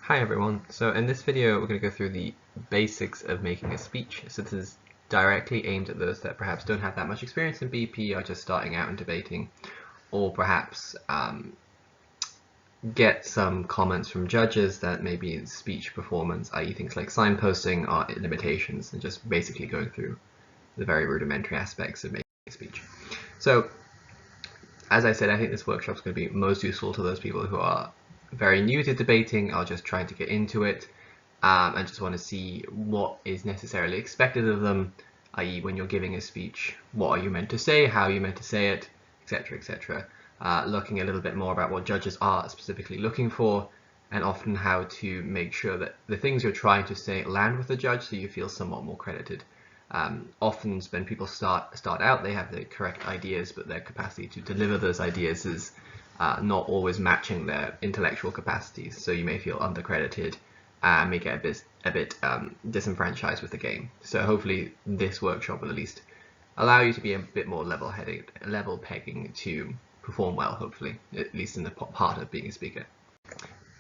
Hi everyone, so in this video we're going to go through the basics of making a speech. So this is directly aimed at those that perhaps don't have that much experience in BP, are just starting out in debating, or perhaps get some comments from judges that maybe speech performance, i.e. things like signposting, are limitations, and just basically going through the very rudimentary aspects of making a speech. So as I said, I think this workshop is going to be most useful to those people who are very new to debating, are just trying to get into it, and just want to see what is necessarily expected of them, i.e. when you're giving a speech, what are you meant to say, how are you meant to say it, etc, etc. Looking a little bit more about what judges are specifically looking for, and often how to make sure that the things you're trying to say land with the judge so you feel somewhat more credited. Often when people start out, they have the correct ideas, but their capacity to deliver those ideas is not always matching their intellectual capacities, so you may feel undercredited and may get a bit disenfranchised with the game. So hopefully this workshop will at least allow you to be a bit more level pegging to perform well, hopefully, at least in the part of being a speaker.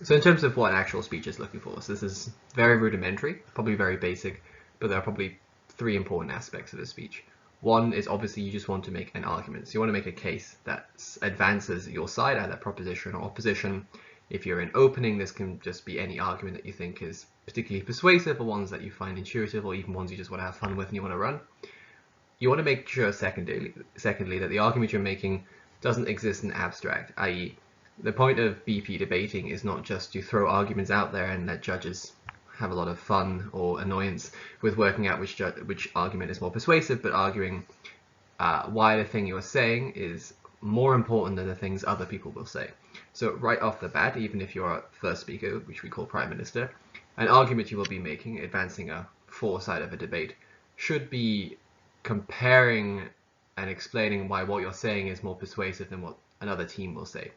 So in terms of what an actual speech is looking for, so this is very rudimentary, probably very basic, but there are probably three important aspects of a speech. One is obviously you just want to make an argument. So you want to make a case that advances your side, either proposition or opposition. If you're in opening, this can just be any argument that you think is particularly persuasive, or ones that you find intuitive, or even ones you just want to have fun with and you want to run. You want to make sure, secondly, that the argument you're making doesn't exist in abstract, i.e. the point of BP debating is not just to throw arguments out there and let judges have a lot of fun or annoyance with working out which argument is more persuasive, but arguing why the thing you're saying is more important than the things other people will say. So right off the bat, even if you're a first speaker, which we call Prime Minister, an argument you will be making, advancing a side of a debate, should be comparing and explaining why what you're saying is more persuasive than what another team will say.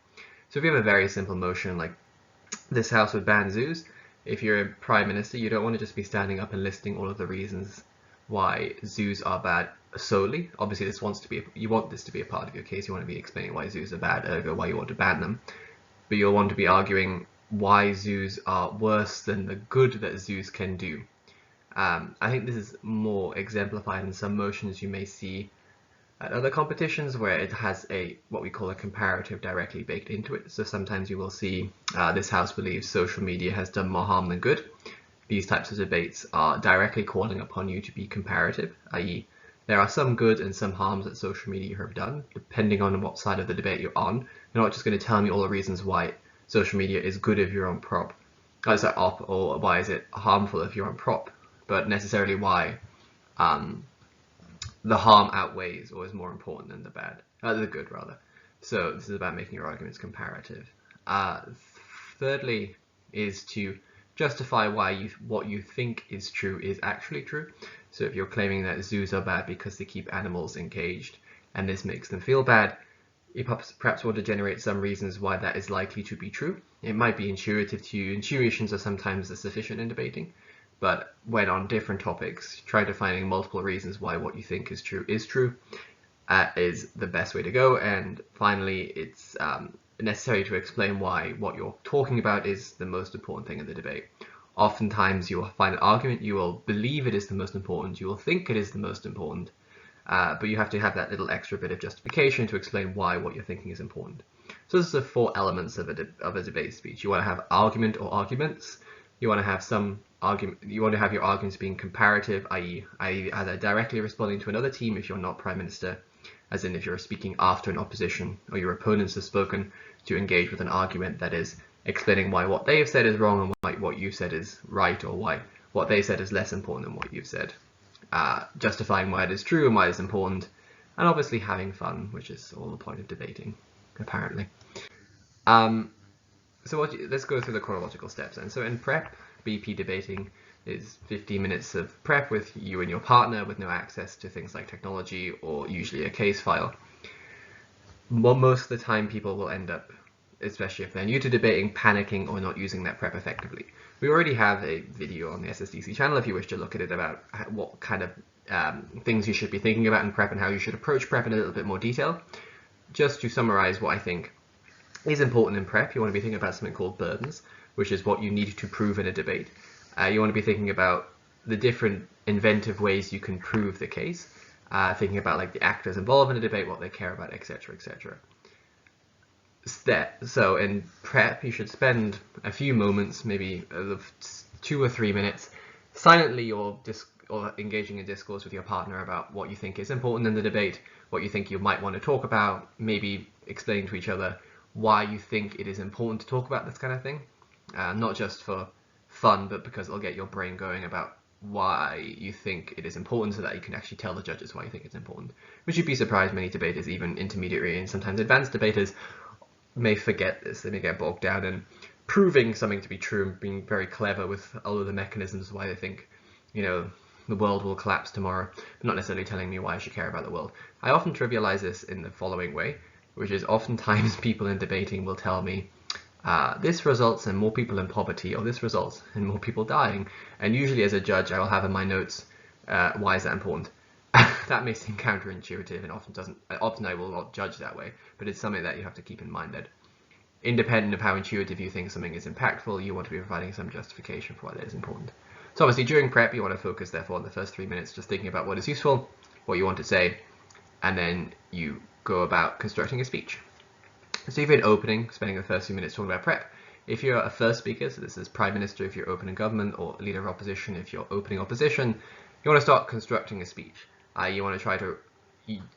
So if you have a very simple motion like this house would ban zoos, if you're a Prime Minister, you don't want to just be standing up and listing all of the reasons why zoos are bad solely. Obviously, you want this to be a part of your case. You want to be explaining why zoos are bad, ergo why you want to ban them. But you'll want to be arguing why zoos are worse than the good that zoos can do. I think this is more exemplified in some motions you may see at other competitions where it has what we call a comparative directly baked into it. So sometimes you will see this house believes social media has done more harm than good. These types of debates are directly calling upon you to be comparative, i.e. there are some good and some harms that social media have done, depending on what side of the debate you're on. You're not just going to tell me all the reasons why social media is good if you're on prop, or why is it harmful if you're on prop, but necessarily why the harm outweighs or is more important than the good rather. So this is about making your arguments comparative. Thirdly is to justify why what you think is true is actually true. So if you're claiming that zoos are bad because they keep animals engaged and this makes them feel bad, you perhaps want to generate some reasons why that is likely to be true. It might be intuitive to you. Intuitions are sometimes sufficient in debating. But when on different topics, try to find multiple reasons why what you think is true is the best way to go. And finally, it's necessary to explain why what you're talking about is the most important thing in the debate. Oftentimes, you will find an argument, you will believe it is the most important, you will think it is the most important, but you have to have that little extra bit of justification to explain why what you're thinking is important. So this is the four elements of a debate speech. You want to have argument or arguments. You want to have some argument. You want to have your arguments being comparative, i.e. either directly responding to another team if you're not Prime Minister, as in if you're speaking after an opposition or your opponents have spoken, to engage with an argument that is explaining why what they have said is wrong and why what you said is right, or why what they said is less important than what you've said. Justifying why it is true and why it is important, and obviously having fun, which is all the point of debating, apparently. So let's go through the chronological steps. And so in prep, BP debating is 15 minutes of prep with you and your partner with no access to things like technology or usually a case file. Most of the time people will end up, especially if they're new to debating, panicking or not using that prep effectively. We already have a video on the SSDC channel if you wish to look at it about what kind of things you should be thinking about in prep and how you should approach prep in a little bit more detail. Just to summarize what I think is important in prep, you want to be thinking about something called burdens. which is what you need to prove in a debate. You want to be thinking about the different inventive ways you can prove the case, thinking about like the actors involved in a debate, what they care about, etc., etc. So in prep, you should spend a few moments, maybe 2 or 3 minutes, silently or engaging in discourse with your partner about what you think is important in the debate, what you think you might want to talk about, maybe explain to each other why you think it is important to talk about this kind of thing, not just for fun, but because it'll get your brain going about why you think it is important, so that you can actually tell the judges why you think it's important. Which you'd be surprised, many debaters, even intermediary and sometimes advanced debaters, may forget this. They may get bogged down in proving something to be true and being very clever with all of the mechanisms why they think, you know, the world will collapse tomorrow, but not necessarily telling me why I should care about the world. I often trivialize this in the following way, which is oftentimes people in debating will tell me, this results in more people in poverty, or this results in more people dying. And usually as a judge, I will have in my notes, why is that important? That may seem counterintuitive and often I will not judge that way, but it's something that you have to keep in mind, that independent of how intuitive you think something is impactful, you want to be providing some justification for why that is important. So obviously during prep, you want to focus therefore on the first 3 minutes, just thinking about what is useful, what you want to say, and then you go about constructing a speech. So if you're in opening, spending the first few minutes talking about prep. If you're a first speaker, so this is Prime Minister if you're opening government, or Leader of Opposition if you're opening opposition, you want to start constructing a speech. You want to try to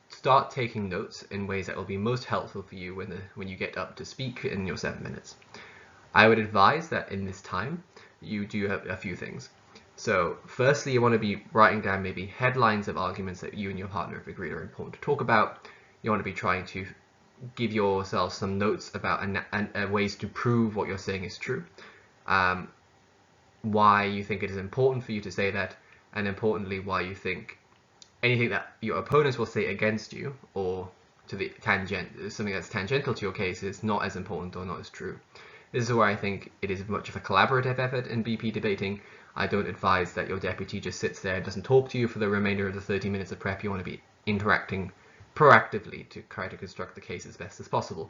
start taking notes in ways that will be most helpful for you when you get up to speak in your 7 minutes. I would advise that in this time, you do have a few things. So firstly, you want to be writing down maybe headlines of arguments that you and your partner have agreed are important to talk about. You want to be trying to give yourself some notes about ways to prove what you're saying is true, why you think it is important for you to say that, and importantly, why you think anything that your opponents will say against you or to the something that's tangential to your case is not as important or not as true. This is where I think it is much of a collaborative effort in BP debating. I don't advise that your deputy just sits there and doesn't talk to you for the remainder of the 30 minutes of prep. You want to be interacting proactively to try to construct the case as best as possible.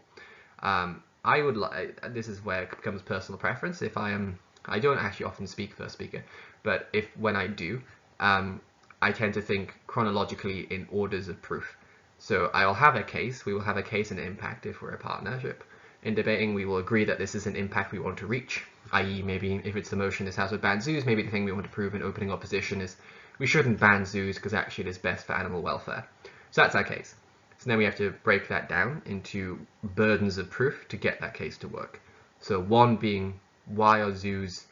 This is where it becomes personal preference. I don't actually often speak first speaker, but when I do, I tend to think chronologically in orders of proof. So we will have a case and impact if we're a partnership. In debating, we will agree that this is an impact we want to reach, i.e. maybe if it's the motion this House would ban zoos, maybe the thing we want to prove in opening opposition is we shouldn't ban zoos because actually it is best for animal welfare. So that's our case. So then we have to break that down into burdens of proof to get that case to work. So one being, why are zoos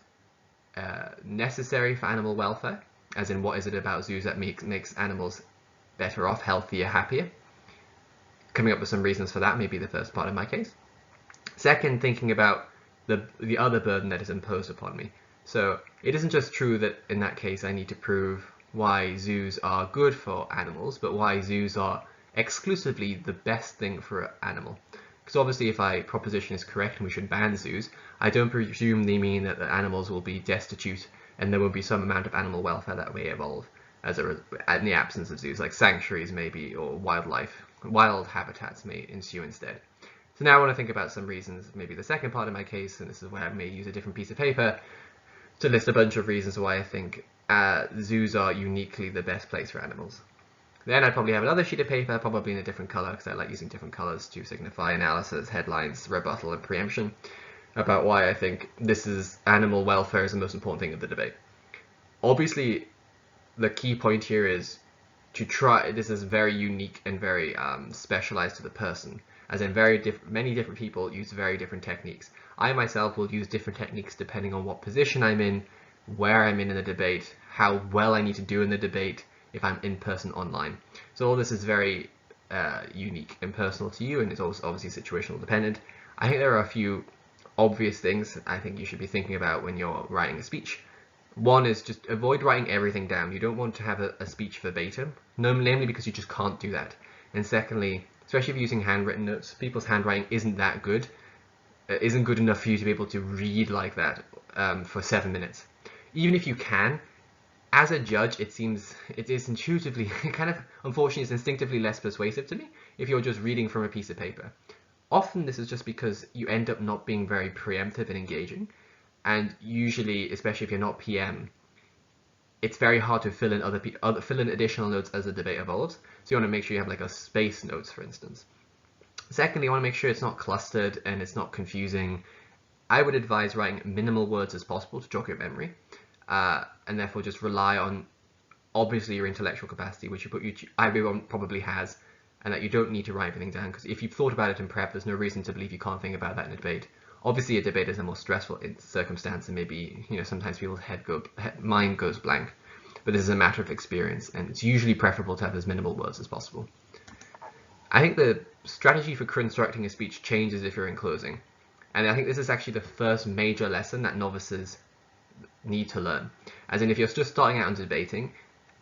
necessary for animal welfare? As in, what is it about zoos that makes animals better off, healthier, happier? Coming up with some reasons for that may be the first part of my case. Second, thinking about the other burden that is imposed upon me. So it isn't just true that in that case I need to prove why zoos are good for animals, but why zoos are exclusively the best thing for an animal. Because obviously if my proposition is correct and we should ban zoos, I don't presume they mean that the animals will be destitute and there will be some amount of animal welfare that may evolve in the absence of zoos, like sanctuaries maybe, or wild habitats may ensue instead. So now I want to think about some reasons, maybe the second part of my case, and this is where I may use a different piece of paper to list a bunch of reasons why I think zoos are uniquely the best place for animals. Then I'd probably have another sheet of paper, probably in a different color, because I like using different colors to signify analysis, headlines, rebuttal, and preemption, about why I think animal welfare is the most important thing of the debate. Obviously, the key point here is this is very unique and very specialized to the person, as in many different people use very different techniques. I myself will use different techniques depending on what position I'm in, where I'm in the debate, how well I need to do in the debate, if I'm in person online. So all this is very unique and personal to you, and it's also obviously situational dependent. I think there are a few obvious things I think you should be thinking about when you're writing a speech. One is just avoid writing everything down. You don't want to have a speech verbatim, namely because you just can't do that. And secondly, especially if you're using handwritten notes, people's handwriting isn't that good, isn't good enough for you to be able to read like that for 7 minutes. Even if you can, as a judge, it is intuitively, unfortunately, it's instinctively less persuasive to me if you're just reading from a piece of paper. Often this is just because you end up not being very preemptive and engaging. and usually, especially if you're not PM, it's very hard to fill in additional notes as the debate evolves. So you want to make sure you have like a space notes, for instance. Secondly, you want to make sure it's not clustered and it's not confusing. I would advise writing minimal words as possible to jog your memory, and therefore just rely on obviously your intellectual capacity, which everyone probably has, and that you don't need to write everything down, because if you've thought about it in prep, there's no reason to believe you can't think about that in a debate. Obviously, a debate is a more stressful circumstance, and maybe sometimes people's mind goes blank. But this is a matter of experience, and it's usually preferable to have as minimal words as possible. I think the strategy for constructing a speech changes if you're in closing, and I think this is actually the first major lesson that novices need to learn. As in, if you're just starting out in debating,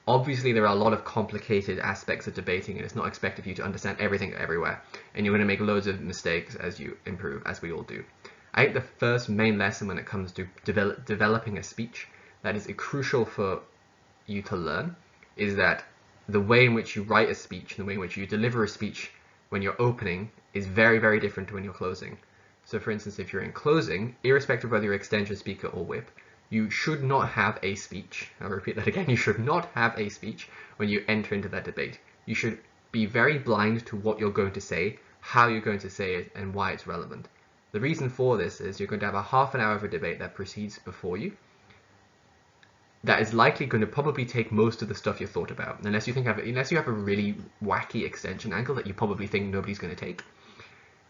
obviously there are a lot of complicated aspects of debating, and it's not expected of you to understand everything everywhere, and you're going to make loads of mistakes as you improve, as we all do. I think the first main lesson when it comes to developing a speech that is crucial for you to learn is that the way in which you write a speech and the way in which you deliver a speech when you're opening is very, very different to when you're closing. So for instance, if you're in closing, irrespective of whether you're extension speaker or whip, you should not have a speech. I'll repeat that again. You should not have a speech when you enter into that debate. You should be very blind to what you're going to say, how you're going to say it, and why it's relevant. The reason for this is you're going to have a half an hour of a debate that proceeds before you that is likely going to probably take most of the stuff you thought about, unless you have a really wacky extension angle that you probably think nobody's going to take.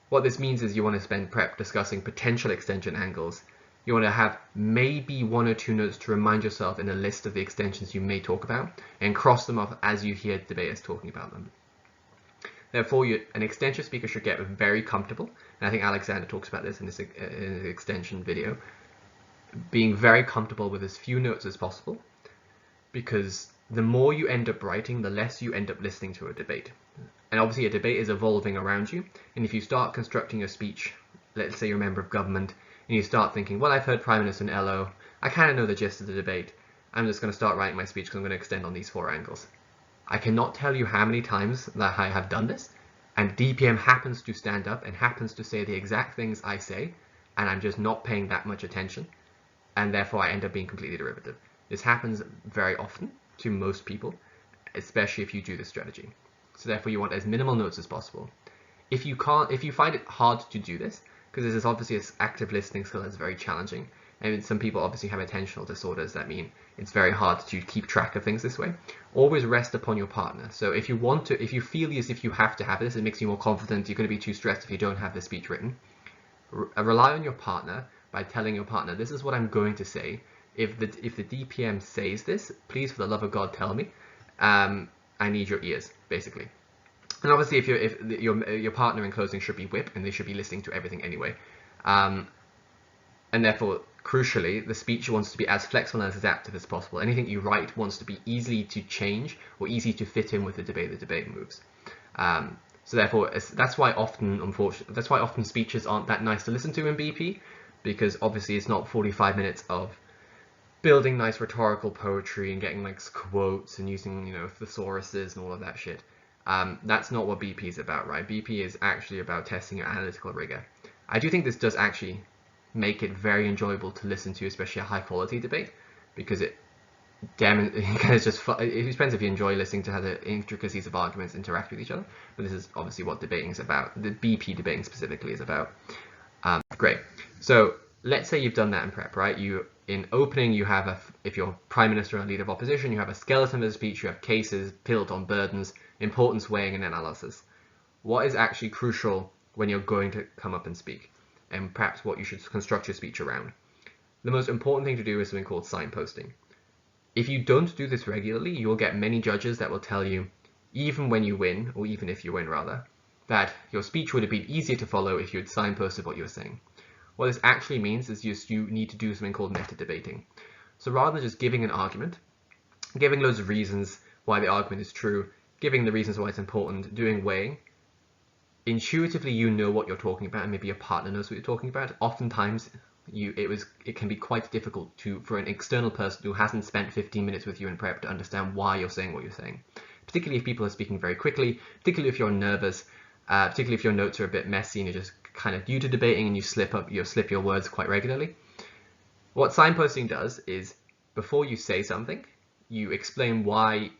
What this means is you want to spend prep discussing potential extension angles. You want to have maybe 1 or 2 notes to remind yourself in a list of the extensions you may talk about, and cross them off as you hear debaters talking about them. Therefore, an extension speaker should get very comfortable, and I think Alexander talks about this in his extension video, being very comfortable with as few notes as possible, because the more you end up writing, the less you end up listening to a debate. And obviously a debate is evolving around you, and if you start constructing your speech, let's say you're a member of government, and you start thinking, well, I've heard Prime Minister and LO, I kind of know the gist of the debate, I'm just going to start writing my speech because I'm going to extend on these 4 angles. I cannot tell you how many times that I have done this, and DPM happens to stand up and happens to say the exact things I say, and I'm just not paying that much attention, and therefore I end up being completely derivative. This happens very often to most people, especially if you do this strategy. So therefore you want as minimal notes as possible. If you find it hard to do this, because this is obviously an active listening skill that's very challenging, and some people obviously have attentional disorders that mean it's very hard to keep track of things this way, always rest upon your partner. So if you feel as if you have to have this, it makes you more confident, you're going to be too stressed if you don't have the speech written, rely on your partner by telling your partner, this is what I'm going to say. If the DPM says this, please, for the love of God, tell me. I need your ears, basically. And obviously, if your partner in closing should be whip, and they should be listening to everything anyway. And therefore, crucially, the speech wants to be as flexible and as adaptive as possible. Anything you write wants to be easy to change or easy to fit in with the debate moves. So therefore, that's why often speeches aren't that nice to listen to in BP, because obviously it's not 45 minutes of building nice rhetorical poetry and getting like quotes and using thesauruses and all of that shit. That's not what BP is about, right? BP is actually about testing your analytical rigor. I do think this does actually make it very enjoyable to listen to, especially a high quality debate, because it depends if you enjoy listening to how the intricacies of arguments interact with each other, but this is obviously what debating is about. The BP debating specifically is about. Great. So let's say you've done that in prep, right? In opening, you have if you're Prime Minister or Leader of Opposition, you have a skeleton of the speech, you have cases, built on burdens, importance weighing and analysis. What is actually crucial when you're going to come up and speak, and perhaps what you should construct your speech around? The most important thing to do is something called signposting. If you don't do this regularly, you'll get many judges that will tell you, even when you win, or even if you win rather, that your speech would have been easier to follow if you had signposted what you were saying. What this actually means is you need to do something called meta-debating. So rather than just giving an argument, giving loads of reasons why the argument is true, giving the reasons why it's important, doing weighing, intuitively you know what you're talking about, and maybe your partner knows what you're talking about. Oftentimes it can be quite difficult for an external person who hasn't spent 15 minutes with you in prep to understand why you're saying what you're saying. Particularly if people are speaking very quickly, particularly if you're nervous, particularly if your notes are a bit messy and you're just kind of new to debating and you slip your words quite regularly. What signposting does is, before you say something, you explain why,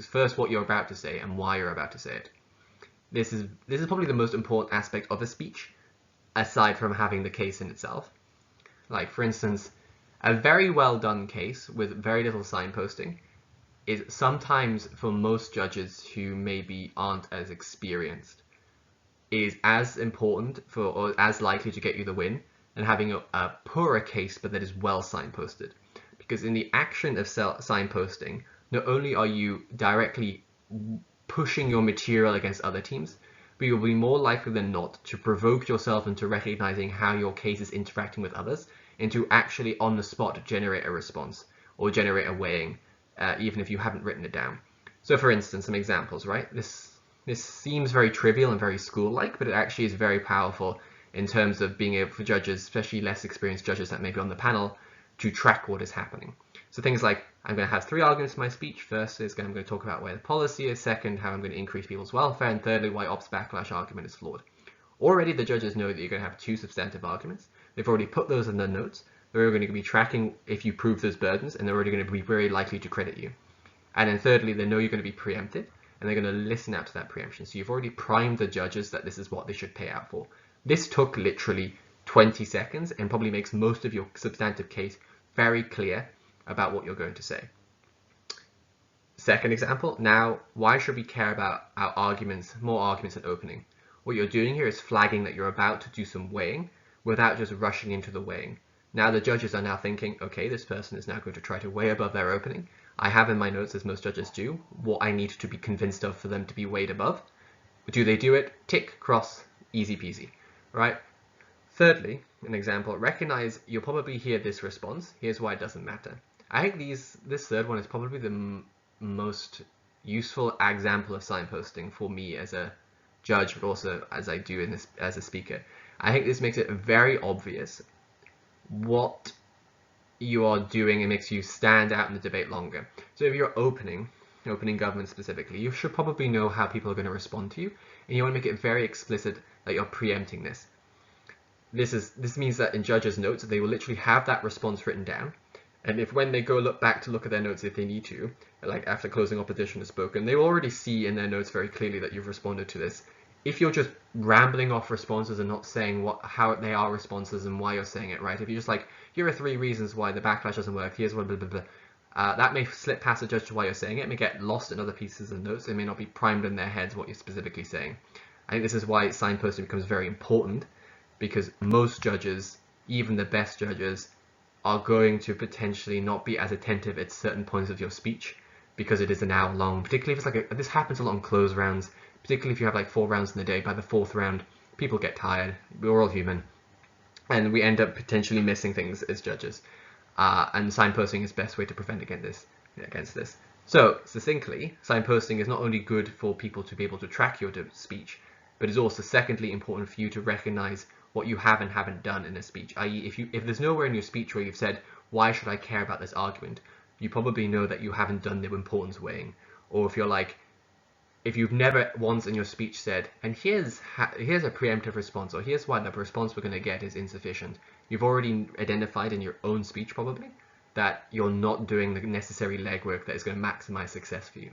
first what you're about to say and why you're about to say it. This is probably the most important aspect of a speech, aside from having the case in itself. Like, for instance, a very well done case with very little signposting is sometimes, for most judges who maybe aren't as experienced, is as important for, or as likely to get you the win, and having a poorer case but that is well signposted. Because in the action of signposting, not only are you directly pushing your material against other teams, but you'll be more likely than not to provoke yourself into recognizing how your case is interacting with others, and to actually on the spot generate a response or generate a weighing, even if you haven't written it down. So for instance, some examples, right? This seems very trivial and very school-like, but it actually is very powerful in terms of being able for judges, especially less experienced judges that may be on the panel, to track what is happening. So things like, I'm going to have 3 arguments in my speech. First is I'm going to talk about where the policy is. Second, how I'm going to increase people's welfare. And thirdly, why ops backlash argument is flawed. Already the judges know that you're going to have 2 substantive arguments. They've already put those in their notes. They're going to be tracking if you prove those burdens, and they're already going to be very likely to credit you. And then thirdly, they know you're going to be preempted, and they're going to listen out to that preemption. So you've already primed the judges that this is what they should pay out for. This took literally 20 seconds and probably makes most of your substantive case very clear about what you're going to say. Second example, now, why should we care about our arguments, more arguments at opening? What you're doing here is flagging that you're about to do some weighing without just rushing into the weighing. Now the judges are now thinking, okay, this person is now going to try to weigh above their opening. I have in my notes, as most judges do, what I need to be convinced of for them to be weighed above. Do they do it? Tick, cross, easy peasy, right? Thirdly, an example, recognize you'll probably hear this response. Here's why it doesn't matter. I think this third one is probably the most useful example of signposting for me as a judge, but also as I do in this as a speaker. I think this makes it very obvious what you are doing and makes you stand out in the debate longer. So if you're opening government specifically, you should probably know how people are going to respond to you, and you want to make it very explicit that you're preempting this. This means that in judges' notes, they will literally have that response written down, and if when they go look at their notes, if they need to, like after closing opposition is spoken, they will already see in their notes very clearly that you've responded to this. If you're just rambling off responses and not saying how they are responses and why you're saying it, right? If you're just like, here are 3 reasons why the backlash doesn't work, here's what blah, blah, blah, that may slip past the judge to why you're saying it. It may get lost in other pieces of notes. It may not be primed in their heads what you're specifically saying. I think this is why signposting becomes very important, because most judges, even the best judges, are going to potentially not be as attentive at certain points of your speech because it is an hour long, particularly if it's like this happens a lot in closed rounds, particularly if you have like 4 rounds in the day. By the 4th round, people get tired. We're all human, and we end up potentially missing things as judges. And signposting is the best way to prevent against this. So succinctly, signposting is not only good for people to be able to track your speech, but is also secondly important for you to recognize what you have and haven't done in a speech. I.e., if there's nowhere in your speech where you've said, why should I care about this argument? You probably know that you haven't done the importance weighing. Or if you're like, if you've never once in your speech said, and here's a preemptive response, or here's why the response we're going to get is insufficient, you've already identified in your own speech probably that you're not doing the necessary legwork that is going to maximize success for you.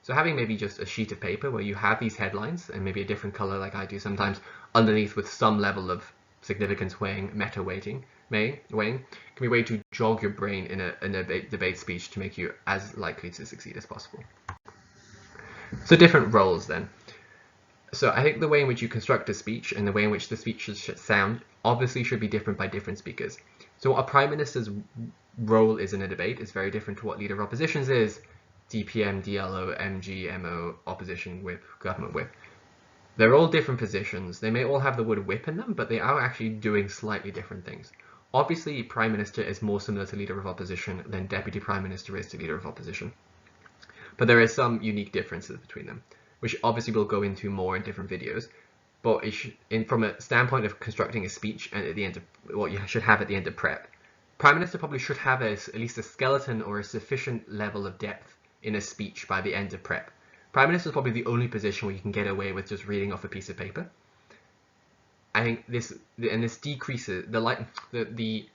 So having maybe just a sheet of paper where you have these headlines and maybe a different color like I do sometimes underneath with some level of significance weighing, meta weighing, can be a way to jog your brain in a debate speech to make you as likely to succeed as possible. So different roles then. So I think the way in which you construct a speech and the way in which the speech should sound obviously should be different by different speakers. So what a Prime Minister's role is in a debate is very different to what Leader of Opposition's is, DPM, DLO, MG, MO, Opposition Whip, Government Whip. They're all different positions. They may all have the word whip in them, but they are actually doing slightly different things. Obviously, Prime Minister is more similar to Leader of Opposition than Deputy Prime Minister is to Leader of Opposition. But there is some unique differences between them, which obviously we'll go into more in different videos. But from a standpoint of constructing a speech and at the end of what you should have at the end of prep, Prime Minister probably should have at least a skeleton or a sufficient level of depth in a speech by the end of prep. Prime Minister is probably the only position where you can get away with just reading off a piece of paper. I think this decreases the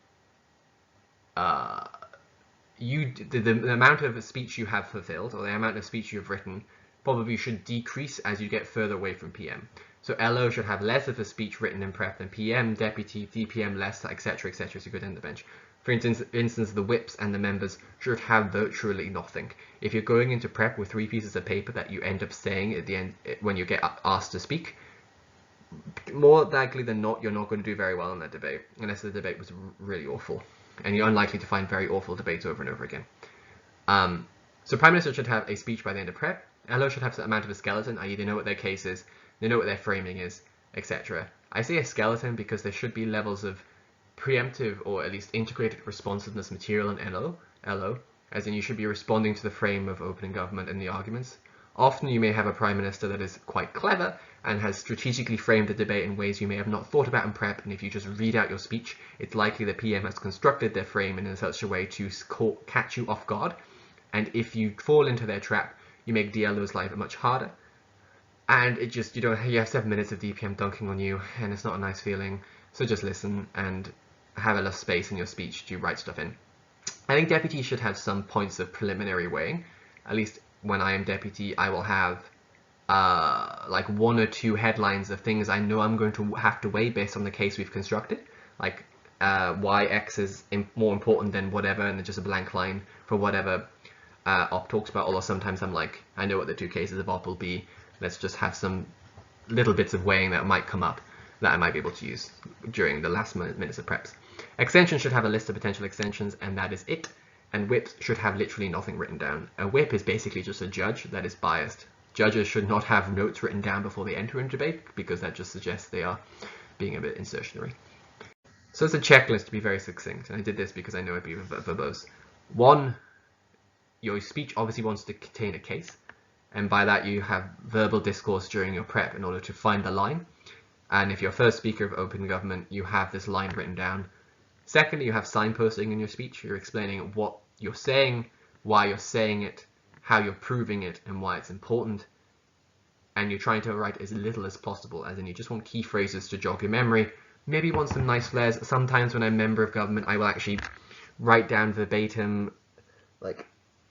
the amount of speech you have fulfilled, or the amount of speech you've written, probably should decrease as you get further away from PM. So LO should have less of a speech written in prep than PM, deputy, DPM less, etc., etc. as you go down the bench. For instance, the whips and the members should have virtually nothing. If you're going into prep with 3 pieces of paper that you end up saying at the end when you get asked to speak, more likely than not, you're not going to do very well in that debate, unless the debate was really awful. And you're unlikely to find very awful debates over and over again. So Prime Minister should have a speech by the end of prep. LO should have some amount of a skeleton, i.e. they know what their case is, they know what their framing is, etc. I say a skeleton because there should be levels of preemptive or at least integrated responsiveness material in LO, as in you should be responding to the frame of opening government and the arguments. Often you may have a Prime Minister that is quite clever and has strategically framed the debate in ways you may have not thought about in prep, and if you just read out your speech, it's likely the PM has constructed their frame in such a way to catch you off guard, and if you fall into their trap, you make DLO's life much harder. And it just, you have 7 minutes of DPM dunking on you, and it's not a nice feeling, so just listen and have enough space in your speech to write stuff in. I think deputies should have some points of preliminary weighing. At least when I am deputy, I will have like 1 or 2 headlines of things I know I'm going to have to weigh based on the case we've constructed, like why X is more important than whatever, and then just a blank line for whatever op talks about. Although sometimes I'm like, I know what the 2 cases of op will be, let's just have some little bits of weighing that might come up that I might be able to use during the last minutes of preps. Extensions should have a list of potential extensions, and that is it. And whips should have literally nothing written down. A whip is basically just a judge that is biased. Judges should not have notes written down before they enter into debate, because that just suggests they are being a bit insertionary. So it's a checklist to be very succinct, and I did this because I know I'd be verbose. 1, your speech obviously wants to contain a case, and by that you have verbal discourse during your prep in order to find the line. And if you're first speaker of open government, you have this line written down. Secondly, you have signposting in your speech. You're explaining what you're saying, why you're saying it, how you're proving it, and why it's important. And you're trying to write as little as possible, as in you just want key phrases to jog your memory. Maybe you want some nice flares. Sometimes when I'm a member of government, I will actually write down verbatim, like,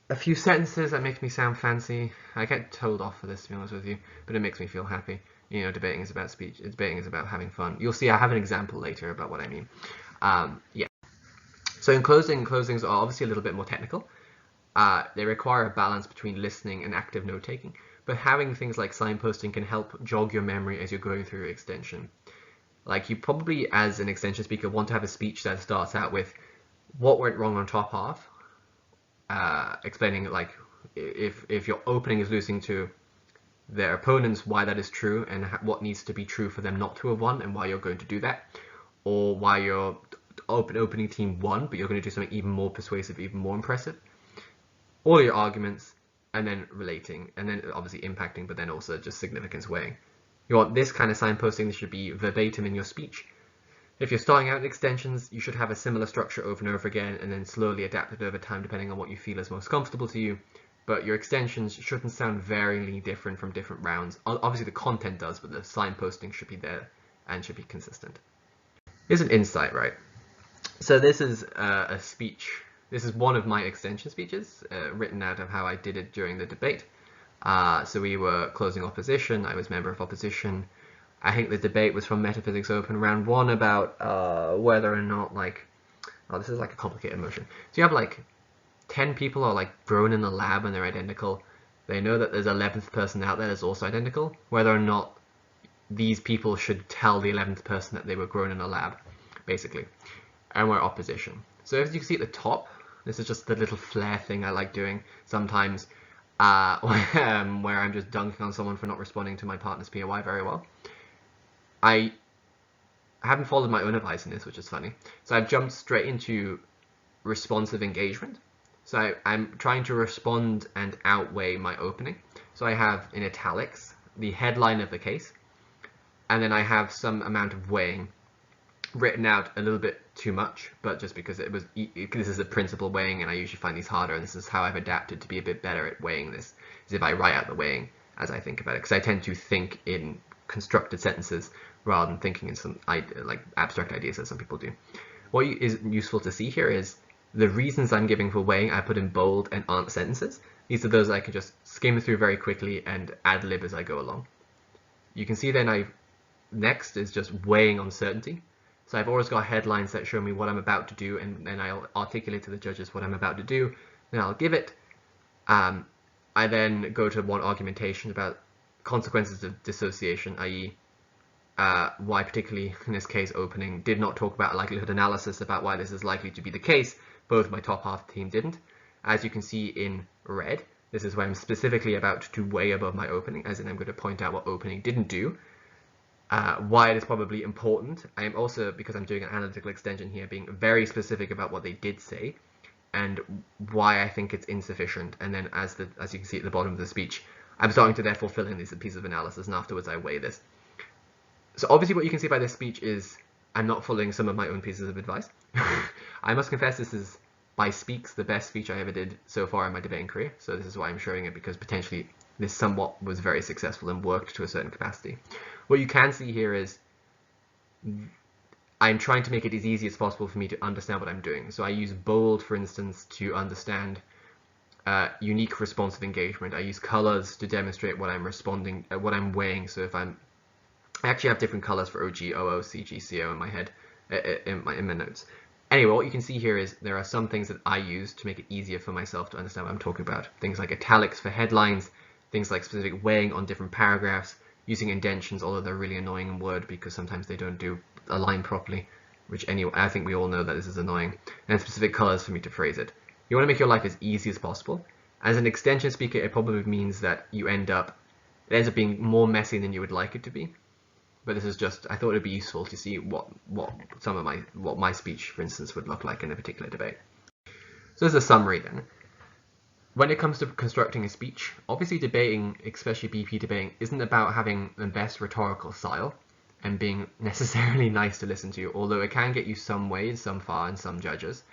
a few sentences that make me sound fancy. I get told off for this, to be honest with you, but it makes me feel happy. You know, debating is about speech. Debating is about having fun. You'll see I have an example later about what I mean. Yeah. So in closings are obviously a little bit more technical. They require a balance between listening and active note-taking, but having things like signposting can help jog your memory as you're going through your extension. Like, you probably, as an extension speaker, want to have a speech that starts out with what went wrong on top half, explaining, like, if your opening is losing to their opponents, why that is true, and what needs to be true for them not to have won, and why you're going to do that, or why your opening team won, but you're going to do something even more persuasive, even more impressive. All your arguments, and then relating, and then obviously impacting, but then also just significance weighing. You want this kind of signposting that should be verbatim in your speech. If you're starting out in extensions, you should have a similar structure over and over again, and then slowly adapt it over time depending on what you feel is most comfortable to you. But your extensions shouldn't sound varyingly different from different rounds. Obviously the content does, but the signposting should be there and should be consistent. Here's an insight, right? So this is a speech. This is one of my extension speeches, written out of how I did it during the debate. So we were closing opposition. I was member of opposition. I think the debate was from Metaphysics Open, round 1, about whether or not, like, oh, this is like a complicated motion. So you have like 10 people are like grown in the lab and they're identical. They know that there's 11th person out there that's also identical. Whether or not these people should tell the 11th person that they were grown in a lab, basically. And we're opposition. So as you can see at the top, this is just the little flair thing I like doing sometimes, where I'm just dunking on someone for not responding to my partner's POI very well. I haven't followed my own advice in this, which is funny. So I've jumped straight into responsive engagement. So I'm trying to respond and outweigh my opening. So I have in italics the headline of the case, and then I have some amount of weighing written out a little bit too much, but just because this is a principal weighing and I usually find these harder, and this is how I've adapted to be a bit better at weighing this, is if I write out the weighing as I think about it, because I tend to think in constructed sentences rather than thinking in some like abstract ideas that some people do. What is useful to see here is The reasons I'm giving for weighing I put in bold and aren't sentences. These are those I can just skim through very quickly and ad lib as I go along. You can see then next is just weighing uncertainty. So I've always got headlines that show me what I'm about to do, and then I'll articulate to the judges what I'm about to do, then I'll give it. I then go to one argumentation about consequences of dissociation, i.e. Why particularly in this case opening did not talk about likelihood analysis about why this is likely to be the case. Both my top half team didn't. As you can see in red, this is where I'm specifically about to weigh above my opening, as in I'm going to point out what opening didn't do. Why it is probably important. I am also, because I'm doing an analytical extension here, being very specific about what they did say and why I think it's insufficient. And then as you can see at the bottom of the speech, I'm starting to therefore fill in these pieces of analysis, and afterwards I weigh this. So obviously what you can see by this speech is I'm not following some of my own pieces of advice. I must confess this is, by speaks, the best speech I ever did so far in my debating career. So this is why I'm showing it, because potentially this somewhat was very successful and worked to a certain capacity. What you can see here is I'm trying to make it as easy as possible for me to understand what I'm doing. So I use bold, for instance, to understand unique responsive engagement. I use colors to demonstrate what I'm responding, what I'm weighing. So if I actually have different colors for OG, OO, CG, CO in my head, in my notes. Anyway, what you can see here is there are some things that I use to make it easier for myself to understand what I'm talking about. Things like italics for headlines, things like specific weighing on different paragraphs, using indentions, although they're really annoying in Word because sometimes they don't align properly, which anyway, I think we all know that this is annoying, and specific colors for me to phrase it. You want to make your life as easy as possible. As an extension speaker, it probably means that it ends up being more messy than you would like it to be. But this is just, I thought it'd be useful to see what my speech, for instance, would look like in a particular debate. So as a summary then, when it comes to constructing a speech, obviously debating, especially BP debating, isn't about having the best rhetorical style and being necessarily nice to listen to, although it can get you some ways, some far, and some judges.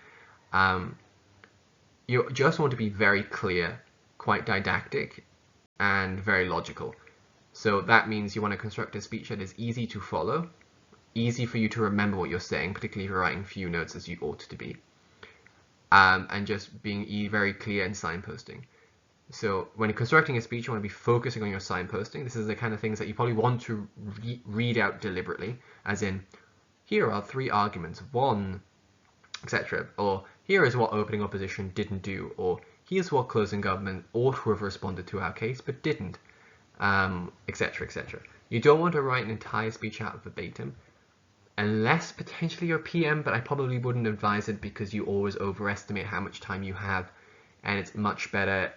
You just want to be very clear, quite didactic, and very logical. So that means you want to construct a speech that is easy to follow, easy for you to remember what you're saying, particularly if you're writing few notes as you ought to be, and just being very clear in signposting. So when you're constructing a speech, you want to be focusing on your signposting. This is the kind of things that you probably want to read out deliberately, as in, here are 3 arguments, 1, etc. Or here is what opening opposition didn't do, or here's what closing government ought to have responded to our case but didn't. Etc, etc. You don't want to write an entire speech out verbatim, unless potentially you're PM, but I probably wouldn't advise it because you always overestimate how much time you have, and it's much better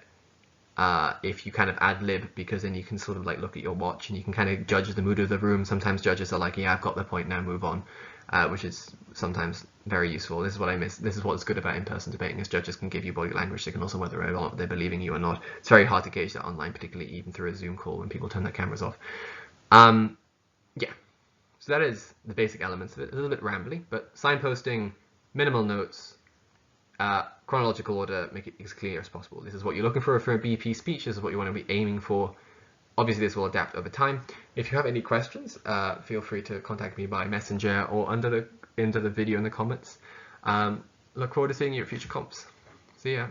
if you kind of ad-lib, because then you can sort of like look at your watch and you can kind of judge the mood of the room. Sometimes judges are like, yeah, I've got the point now, move on, which is sometimes very useful. This is what I miss. This is what's good about in-person debating, is judges can give you body language signals on whether or not they're believing you or not. It's very hard to gauge that online, particularly even through a Zoom call when people turn their cameras off. Yeah, so that is the basic elements of it. A little bit rambly, but signposting, minimal notes, chronological order, make it as clear as possible. This is what you're looking for a BP speech. This is what you want to be aiming for. Obviously, this will adapt over time. If you have any questions, feel free to contact me by Messenger or under the video in the comments. Look forward to seeing you at future comps. See ya.